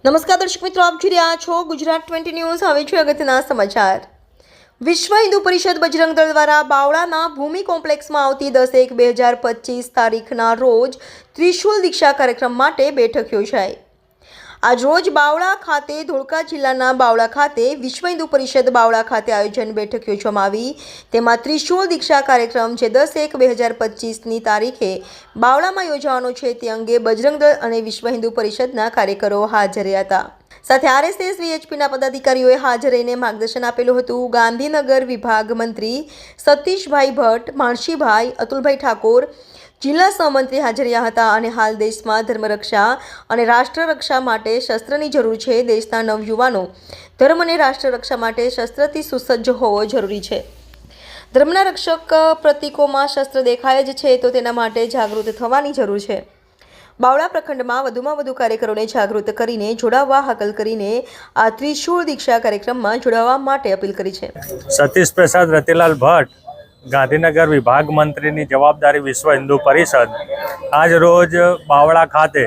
નમસ્કાર દર્શક મિત્રો, આપ જોઈ રહ્યા છો ગુજરાત 20 ન્યૂઝ। હવે છે અગત્યના સમાચાર। વિશ્વ હિન્દુ પરિષદ બજરંગ દળ દ્વારા બાવળાના ભૂમિ કોમ્પ્લેક્સમાં આવતી 10/1/2025 તારીખના રોજ ત્રિશુલ દીક્ષા કાર્યક્રમ માટે બેઠક યોજાઈ। આજ રોજ બાવળા ખાતે ધોળકા જિલ્લાના બાવળા ખાતે વિશ્વ હિન્દુ પરિષદ બાવળા ખાતે આયોજન બેઠક યોજવામાં આવી। તેમાં ત્રિશુલ દીક્ષા કાર્યક્રમ જે 10/1/2025ની તારીખે બાવળામાં યોજવાનો છે તે અંગે બજરંગ દળ અને વિશ્વ હિન્દુ પરિષદના કાર્યકરો હાજર રહ્યા હતા। સાથે આરએસએસ વીએચપીના પદાધિકારીઓએ હાજર રહીને માર્ગદર્શન આપેલું હતું। ગાંધીનગર વિભાગ મંત્રી સતીશભાઈ ભટ્ટ, માણશીભાઈ, અતુલભાઈ ઠાકોર, જિલ્લા સહમંત્રી હાજર રહ્યા હતા। અને હાલ દેશમાં ધર્મરક્ષા અને રાષ્ટ્રરક્ષા માટે શસ્ત્રની જરૂર છે। દેશના નવયુવાનો ધર્મ અને રાષ્ટ્રરક્ષા માટે શસ્ત્રથી સુસજ્જ હોવો જરૂરી છે। ધર્મના રક્ષક પ્રતીકોમાં શસ્ત્ર દેખાય જ છે તો તેના માટે જાગૃત થવાની જરૂર છે। બાવળા પ્રખંડમાં વધુમાં વધુ કાર્યકરોને જાગૃત કરીને જોડાવવા હાકલ કરીને આ ત્રિશુળ દીક્ષા કાર્યક્રમમાં જોડાવા માટે અપીલ કરી છે। સતીશ પ્રસાદ રતિલાલ ભટ્ટ, ગાંધીનગર વિભાગ મંત્રીની જવાબદારી વિશ્વ હિન્દુ પરિષદ આજ રોજ બાવળા ખાતે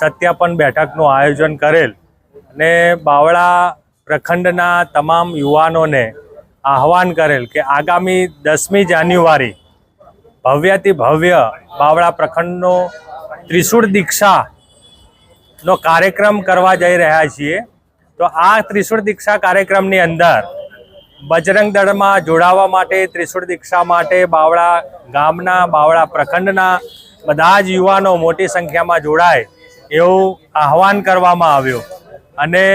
સત્યાપન બેઠકનું આયોજન કરેલ અને બાવળા પ્રખંડના તમામ યુવાનોને આહવાન કરેલ કે આગામી 10મી જાન્યુઆરી ભવ્યથી ભવ્ય બાવળા પ્રખંડનો ત્રિશુળ દીક્ષાનો કાર્યક્રમ કરવા જઈ રહ્યા છીએ। તો આ ત્રિશુળ દીક્ષા કાર્યક્રમની અંદર બજરંગ દળમાં જોડાવા માટે, ત્રિશુળ દીક્ષા માટે બાવળા ગામના, બાવળા પ્રખંડના બધા જ યુવાનો મોટી સંખ્યામાં જોડાય એવું આહવાન કરવામાં આવ્યું। અને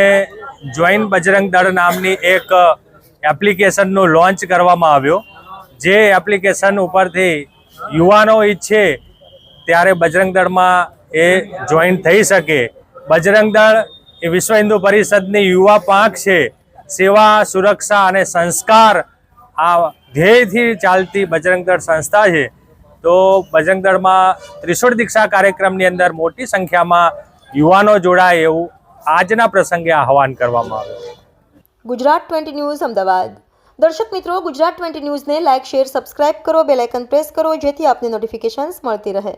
જોઈન બજરંગ દળ નામની એક એપ્લિકેશનનું લોન્ચ કરવામાં આવ્યું, જે એપ્લિકેશન ઉપરથી યુવાનો ઈચ્છે ત્યારે બજરંગ દળમાં એ જોઈન થઈ શકે। બજરંગ દળ એ વિશ્વ હિન્દુ પરિષદની યુવા પાંખ છે। સેવા, સુરક્ષા અને સંસ્કાર આ ધ્યેયથી ચાલતી બજરંગ દળ સંસ્થા છે। તો બજરંગ દળમાં ત્રિશુળ દીક્ષા કાર્યક્રમની અંદર મોટી સંખ્યામાં યુવાનો જોડાય એવું આજના પ્રસંગે આહવાન કરવામાં આવ્યું। ગુજરાત 20 ન્યૂઝ અમદાવાદ। દર્શક મિત્રો, ગુજરાત 20 ન્યૂઝને લાઇક, શેર, સબસ્ક્રાઇબ કરો, બેલ આઇકન પ્રેસ કરો જેથી આપને નોટિફિકેશન્સ મળતી રહે।